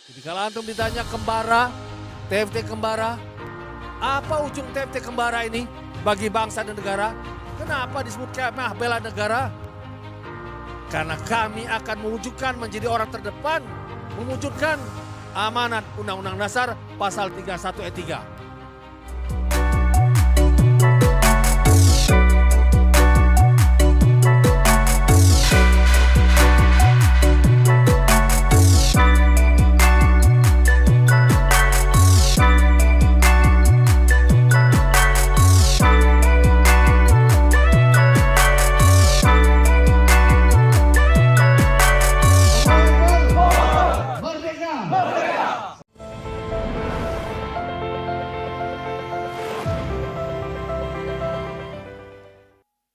Jadi kalau antum ditanya kembara, TFT kembara, apa ujung TFT kembara ini bagi bangsa dan negara? Kenapa disebut kemah bela negara? Karena kami akan mewujudkan menjadi orang terdepan, mewujudkan amanat Undang-Undang Dasar pasal 31 ayat 3.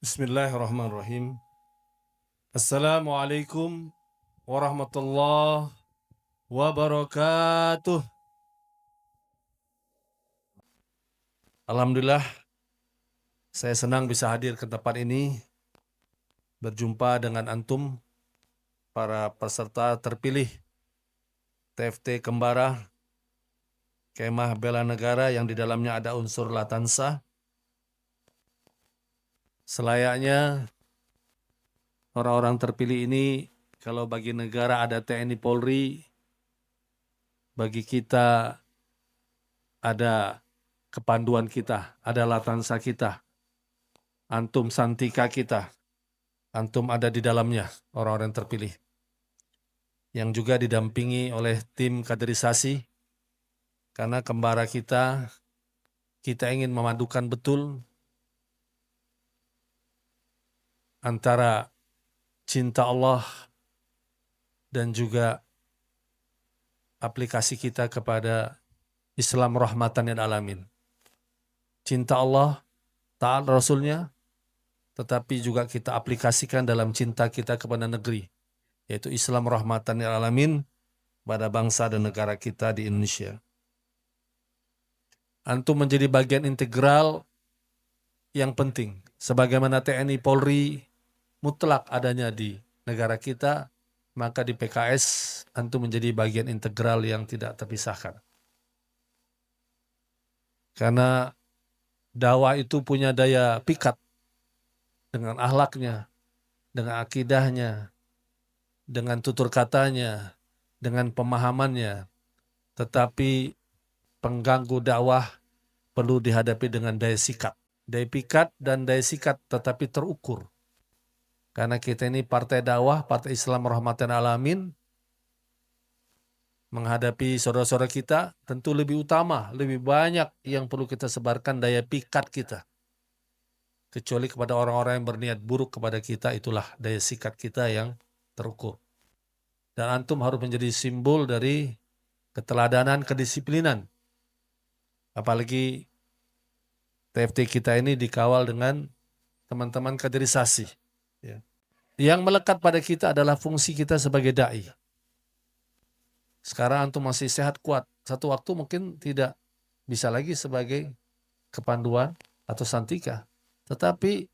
Bismillahirrahmanirrahim. Assalamualaikum warahmatullahi wabarakatuh. Alhamdulillah, saya senang bisa hadir ke tempat ini, berjumpa dengan antum, para peserta terpilih TFT Kembara, Kemah Bela Negara yang di dalamnya ada unsur Latansa. Selayaknya orang-orang terpilih ini, kalau bagi negara ada TNI Polri, bagi kita ada kepanduan kita, ada Latansa kita, antum Santika kita, antum ada di dalamnya, orang-orang terpilih. Yang juga didampingi oleh tim kaderisasi, karena kembara kita ingin memadukan betul antara cinta Allah dan juga aplikasi kita kepada Islam rahmatan lil alamin. Cinta Allah, taat Rasulnya, tetapi juga kita aplikasikan dalam cinta kita kepada negeri, yaitu Islam rahmatan lil alamin pada bangsa dan negara kita di Indonesia. Antum menjadi bagian integral yang penting. Sebagaimana TNI Polri mutlak adanya di negara kita, maka di PKS antum menjadi bagian integral yang tidak terpisahkan. Karena dakwah itu punya daya pikat dengan akhlaknya, dengan akidahnya, dengan tutur katanya, dengan pemahamannya. Tetapi pengganggu dakwah perlu dihadapi dengan daya sikat. Daya pikat dan daya sikat tetapi terukur. Karena kita ini partai dakwah, partai Islam rahmatan alamin, menghadapi saudara-saudara kita tentu lebih utama, lebih banyak yang perlu kita sebarkan daya pikat kita. Kecuali kepada orang-orang yang berniat buruk kepada kita, itulah daya sikat kita yang terukur. Dan antum harus menjadi simbol dari keteladanan, kedisiplinan. Apalagi TFT kita ini dikawal dengan teman-teman kaderisasi. Ya. Yang melekat pada kita adalah fungsi kita sebagai da'i. Sekarang antum masih sehat kuat. Satu waktu mungkin tidak bisa lagi sebagai kepanduan atau santika. Tetapi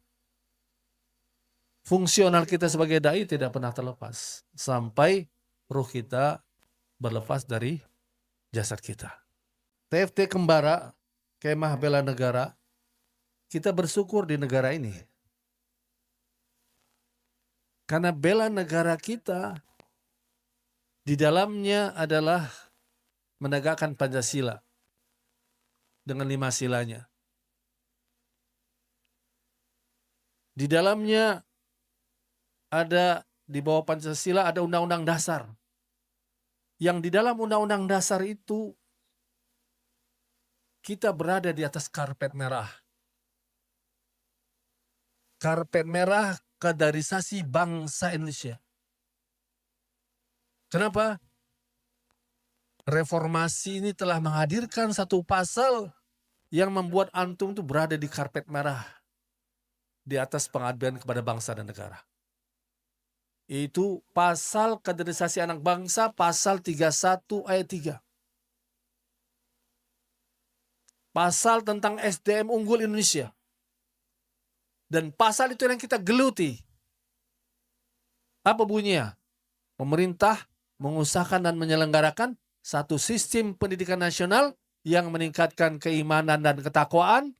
fungsional kita sebagai da'i tidak pernah terlepas. Sampai ruh kita berlepas dari jasad kita. TFT Kembara, Kemah Bela Negara, kita bersyukur di negara ini. Karena bela negara kita di dalamnya adalah menegakkan Pancasila dengan 5 silanya. Di dalamnya ada, di bawah Pancasila ada Undang-Undang Dasar. Yang di dalam Undang-Undang Dasar itu kita berada di atas karpet merah. Karpet merah kaderisasi bangsa Indonesia. Kenapa? Reformasi ini telah menghadirkan satu pasal yang membuat antum itu berada di karpet merah di atas pengabdian kepada bangsa dan negara. Itu pasal kaderisasi anak bangsa, pasal 31 ayat 3. Pasal tentang SDM unggul Indonesia. Dan pasal itu yang kita geluti. Apa bunyinya? Pemerintah mengusahakan dan menyelenggarakan satu sistem pendidikan nasional yang meningkatkan keimanan dan ketakwaan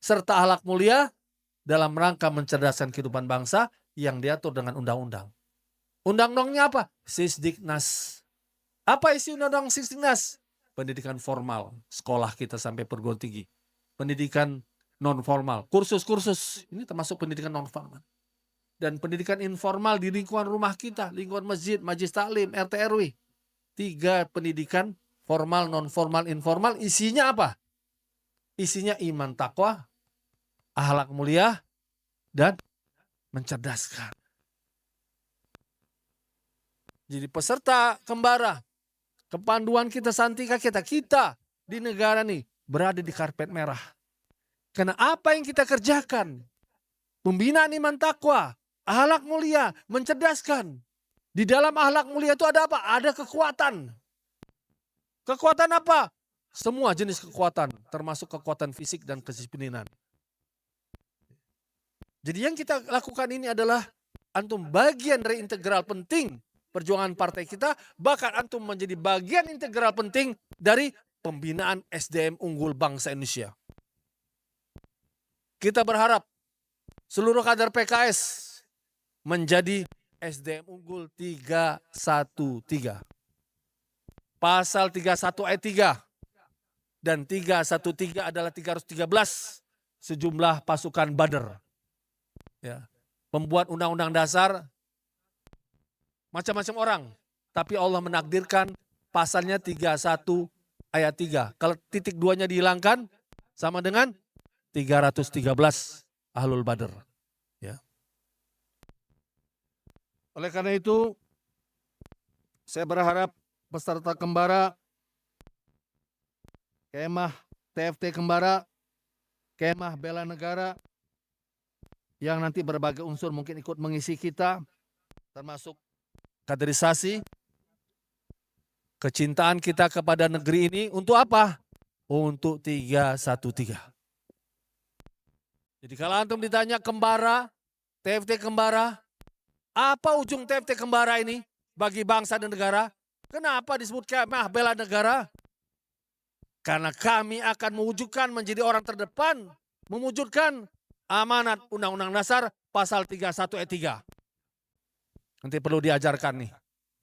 serta akhlak mulia dalam rangka mencerdaskan kehidupan bangsa yang diatur dengan undang-undang. Undang-undangnya apa? Sisdiknas. Apa isi undang-undang Sisdiknas? Pendidikan formal, sekolah kita sampai perguruan tinggi. Pendidikan non formal, kursus-kursus, ini termasuk pendidikan non formal. Dan pendidikan informal di lingkungan rumah kita, lingkungan masjid, majelis taklim, RT RW. 3 pendidikan formal, non formal, informal, isinya apa? Isinya iman, takwa, akhlak mulia, dan mencerdaskan. Jadi peserta kembara, kepanduan kita, santika kita di negara ini berada di karpet merah. Karena apa yang kita kerjakan, pembinaan iman takwa, akhlak mulia, mencerdaskan. Di dalam akhlak mulia itu ada apa? Ada kekuatan. Kekuatan apa? Semua jenis kekuatan, termasuk kekuatan fisik dan kedisiplinan. Jadi yang kita lakukan ini adalah antum bagian dari integral penting perjuangan partai kita, bahkan antum menjadi bagian integral penting dari pembinaan SDM unggul bangsa Indonesia. Kita berharap seluruh kader PKS menjadi SDM unggul 313. Pasal 31 ayat 3 dan 313 adalah 313 sejumlah pasukan Badr. Ya. Pembuat undang-undang dasar macam-macam orang, tapi Allah menakdirkan pasalnya 31 ayat 3. Kalau titik 2-nya dihilangkan sama dengan 313 Ahlul Badr. Ya. Oleh karena itu, saya berharap peserta kembara, kemah TFT kembara, kemah bela negara, yang nanti berbagai unsur mungkin ikut mengisi kita, termasuk kaderisasi, kecintaan kita kepada negeri ini untuk apa? Untuk 313. Jadi kalau antum ditanya kembara, TFT kembara, apa ujung TFT kembara ini bagi bangsa dan negara? Kenapa disebut kemah bela negara? Karena kami akan mewujudkan menjadi orang terdepan, mewujudkan amanat Undang-Undang Dasar pasal 31 ayat 3. Nanti perlu diajarkan nih,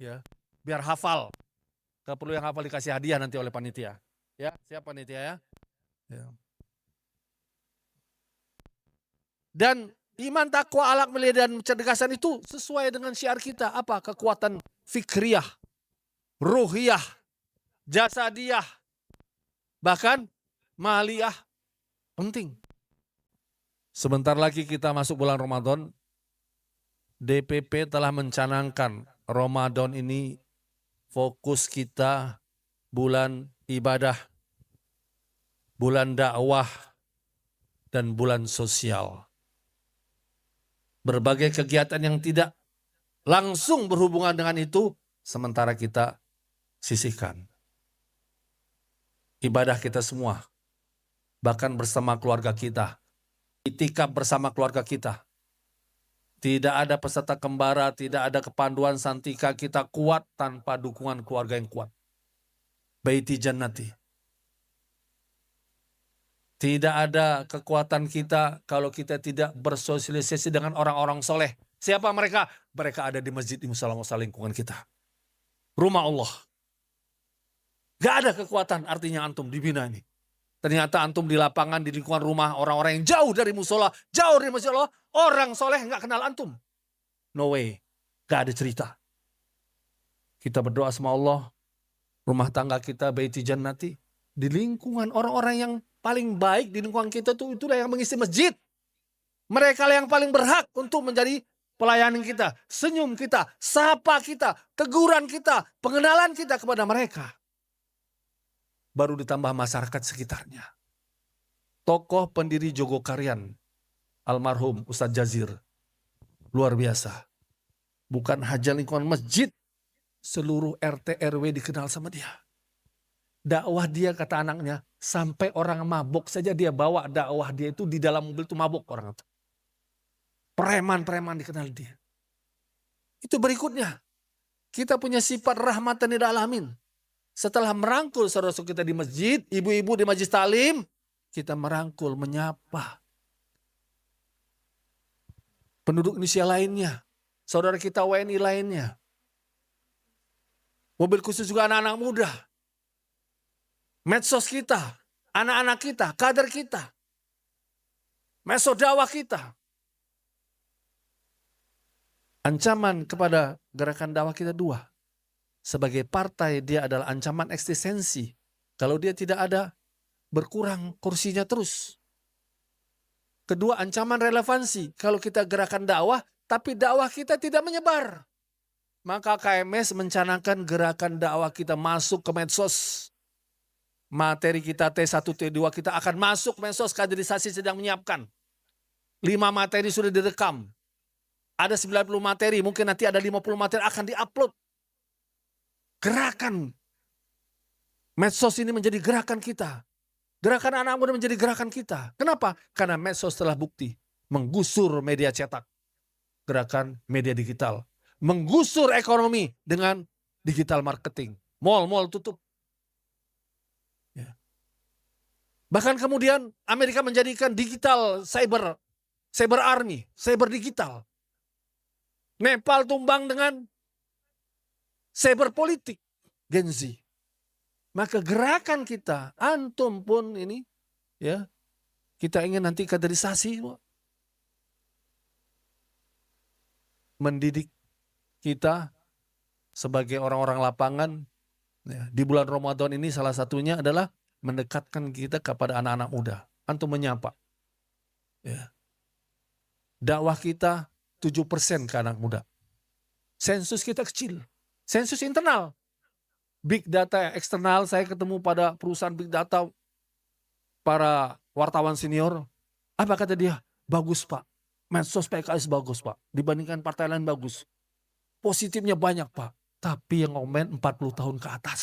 ya, biar hafal. Kalau perlu yang hafal dikasih hadiah nanti oleh panitia. Ya, siap panitia ya. Ya. Dan iman, takwa, akhlak mulia dan kecerdasan itu sesuai dengan syiar kita. Apa? Kekuatan fikriyah, ruhiyah, jasadiyah, bahkan maliyah. Penting. Sebentar lagi kita masuk bulan Ramadan. DPP telah mencanangkan Ramadan ini fokus kita bulan ibadah, bulan dakwah, dan bulan sosial. Berbagai kegiatan yang tidak langsung berhubungan dengan itu, sementara kita sisihkan. Ibadah kita semua, bahkan bersama keluarga kita, itikaf bersama keluarga kita. Tidak ada peserta kembara, tidak ada kepanduan santika kita kuat tanpa dukungan keluarga yang kuat. Baiti jannati. Tidak ada kekuatan kita kalau kita tidak bersosialisasi dengan orang-orang soleh. Siapa mereka? Mereka ada di masjid, di musala-musala lingkungan kita. Rumah Allah. Gak ada kekuatan artinya antum dibina ini. Ternyata antum di lapangan, di lingkungan rumah, orang-orang yang jauh dari musola, jauh dari masjid Allah, orang soleh gak kenal antum. No way. Gak ada cerita. Kita berdoa sama Allah, rumah tangga kita baiti jannati, di lingkungan orang-orang yang paling baik di lingkungan kita tuh itulah yang mengisi masjid. Mereka yang paling berhak untuk menjadi pelayanan kita, senyum kita, sapa kita, teguran kita, pengenalan kita kepada mereka. Baru ditambah masyarakat sekitarnya. Tokoh pendiri Jogokarian, almarhum Ustadz Jazir, luar biasa. Bukan hanya lingkungan masjid, seluruh RT RW dikenal sama dia. Dakwah dia, kata anaknya, sampai orang mabuk saja dia bawa dakwah dia itu di dalam mobil itu mabuk orang itu. Preman-preman dikenal dia. Itu berikutnya. Kita punya sifat rahmatan lil alamin. Setelah merangkul saudara-saudara kita di masjid, ibu-ibu di majelis taklim, kita merangkul, menyapa penduduk Indonesia lainnya, saudara kita WNI lainnya. Mobil khusus juga anak-anak muda. Medsos kita, anak-anak kita, kader kita. Medsos dakwah kita. Ancaman kepada gerakan dakwah kita dua. Sebagai partai dia adalah ancaman eksistensi. Kalau dia tidak ada, berkurang kursinya terus. Kedua, ancaman relevansi. Kalau kita gerakan dakwah, tapi dakwah kita tidak menyebar. Maka KMS mencanangkan gerakan dakwah kita masuk ke medsos. Materi kita T1, T2 kita akan masuk medsos, kaderisasi sedang menyiapkan. 5 materi sudah direkam. Ada 90 materi, mungkin nanti ada 50 materi akan diupload. Gerakan medsos ini menjadi gerakan kita. Gerakan anak muda menjadi gerakan kita. Kenapa? Karena medsos telah bukti menggusur media cetak. Gerakan media digital. Menggusur ekonomi dengan digital marketing. Mall-mall tutup. Ya. Bahkan kemudian Amerika menjadikan digital cyber army, cyber digital. Nepal tumbang dengan cyber politik, Gen Z. Maka gerakan kita, antum pun ini, ya, kita ingin nanti kaderisasi, mendidik kita sebagai orang-orang lapangan. Ya, di bulan Ramadan ini salah satunya adalah mendekatkan kita kepada anak-anak muda. Antum menyapa. Ya. Dakwah kita 7% ke anak muda. Sensus kita kecil. Sensus internal. Big data eksternal, saya ketemu pada perusahaan big data, para wartawan senior. Apa kata dia? Bagus Pak. Medsos PKS bagus Pak. Dibandingkan partai lain bagus. Positifnya banyak Pak. Tapi yang komen 40 tahun ke atas.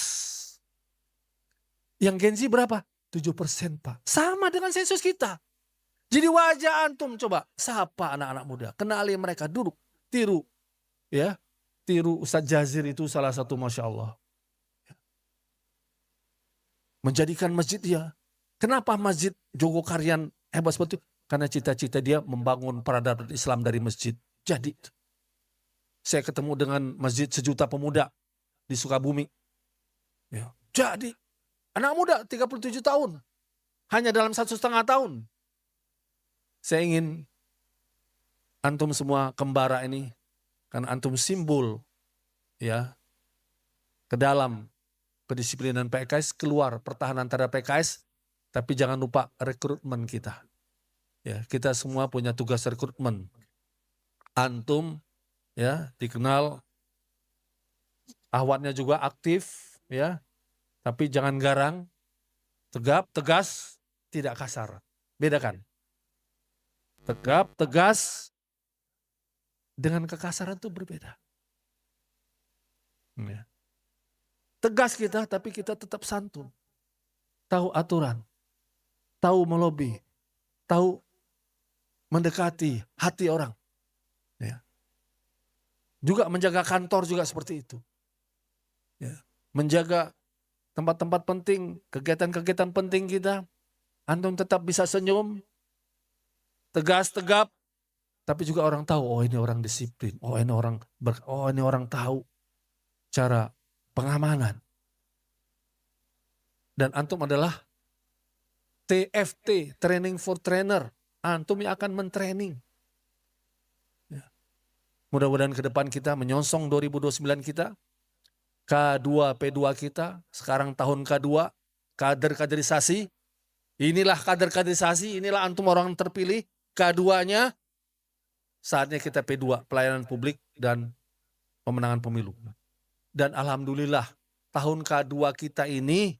Yang Gen Z berapa? 7% Pak. Sama dengan sensus kita. Jadi wajah antum coba sapa anak-anak muda, kenali mereka, duduk, tiru, ya, tiru Ustadz Jazir itu salah satu Masya Allah. Menjadikan masjid dia. Kenapa masjid Jogokarian hebat seperti itu? Karena cita-cita dia membangun peradaban Islam dari masjid. Jadi, saya ketemu dengan masjid 1 juta pemuda di Sukabumi. Ya. Jadi, anak muda 37 tahun, hanya dalam 1,5 tahun. Saya ingin antum semua kembara ini, karena antum simbol ya ke dalam kedisiplinan PKS, keluar pertahanan terhadap PKS, tapi jangan lupa rekrutmen kita. Ya, kita semua punya tugas rekrutmen. Antum ya dikenal ahwatnya juga aktif ya, tapi jangan garang, tegap, tegas, tidak kasar. Bedakan. Tegap, tegas, dengan kekasaran itu berbeda. Ya. Tegas kita, tapi kita tetap santun. Tahu aturan, tahu melobi, tahu mendekati hati orang. Ya. Juga menjaga kantor juga seperti itu. Ya. Menjaga tempat-tempat penting, kegiatan-kegiatan penting kita. Antum tetap bisa senyum, tegas, tegap, tapi juga orang tahu, oh ini orang disiplin, oh ini orang tahu cara pengamanan. Dan antum adalah TFT, Training for Trainer. Antum yang akan mentraining. Ya. Mudah-mudahan ke depan kita menyongsong 2029 kita, K2, P2 kita, sekarang tahun K2, kaderisasi. Inilah kaderisasi, inilah antum orang terpilih. K2-nya, saatnya kita P2, pelayanan publik dan pemenangan pemilu. Dan alhamdulillah, tahun K2 kita ini,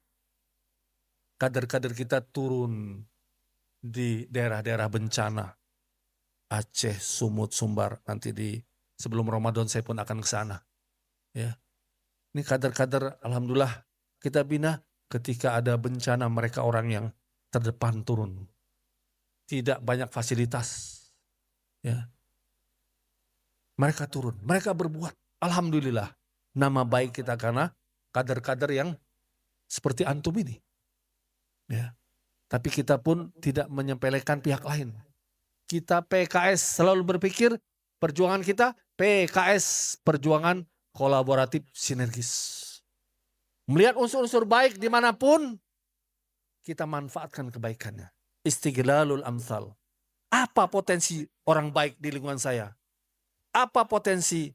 kader-kader kita turun di daerah-daerah bencana. Aceh, Sumut, Sumbar, nanti sebelum Ramadan saya pun akan ke sana. Ya. Ini kader-kader, alhamdulillah, kita bina ketika ada bencana, mereka orang yang terdepan turun. Tidak banyak fasilitas. Ya. Mereka turun, mereka berbuat. Alhamdulillah, nama baik kita karena kader-kader yang seperti antum ini. Ya. Tapi kita pun tidak menyepelekan pihak lain. Kita PKS selalu berpikir perjuangan kita PKS, perjuangan kolaboratif sinergis. Melihat unsur-unsur baik dimanapun, kita manfaatkan kebaikannya. Istiglalul amsal. Apa potensi orang baik di lingkungan saya? Apa potensi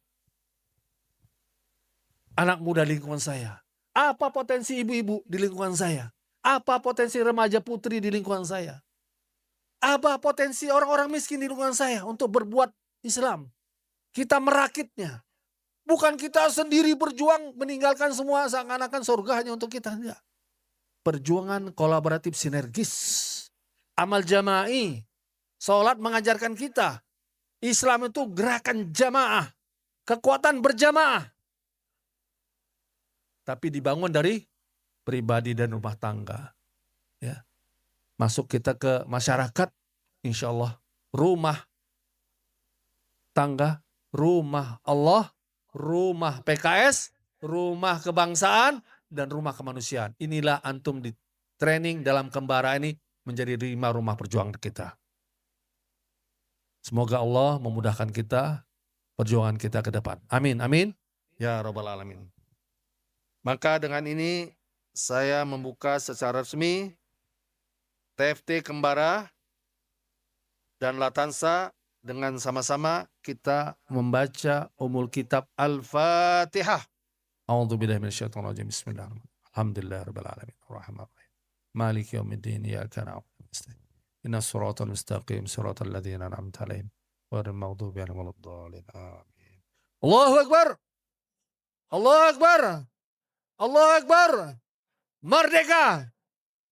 anak muda di lingkungan saya? Apa potensi ibu-ibu di lingkungan saya? Apa potensi remaja putri di lingkungan saya? Apa potensi orang-orang miskin di lingkungan saya untuk berbuat Islam? Kita merakitnya. Bukan kita sendiri berjuang meninggalkan semua seakan-akan surga hanya untuk kita. Tidak. Perjuangan kolaboratif sinergis. Amal jama'i. Salat mengajarkan kita. Islam itu gerakan jamaah. Kekuatan berjamaah. Tapi dibangun dari pribadi dan rumah tangga. Ya. Masuk kita ke masyarakat. Insya Allah rumah tangga, rumah Allah, rumah PKS, rumah kebangsaan, dan rumah kemanusiaan. Inilah antum di training dalam Kembara ini menjadi 5 rumah perjuangan kita. Semoga Allah memudahkan kita, perjuangan kita ke depan. Amin, amin. Ya Rabbal Alamin. Maka dengan ini saya membuka secara resmi TFT Kembara dan Latansa dengan sama-sama kita membaca Ummul Kitab Al-Fatihah. A'udzubillahi minasyaitonir rajim. Bismillahirrahmanirrahim. Alhamdulillahirabbil alamin. Arrahmanirrahim. Maliki yaumiddin. Iyyaka na'budu wa iyyaka nasta'in. Ihdinas siratal mustaqim. Siratal ladzina an'amta 'alaihim ghairil maghdubi 'alaihim waladdallin. Amin. Allahu akbar. Allahu akbar. Allahu akbar. Merdeka.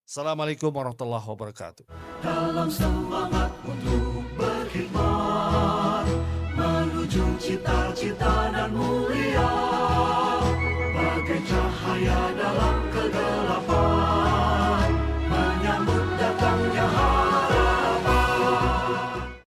Assalamualaikum warahmatullahi wabarakatuh. Dalam semangat untuk berkhidmat menuju cita-cita dan mulia, bagai cahaya dalam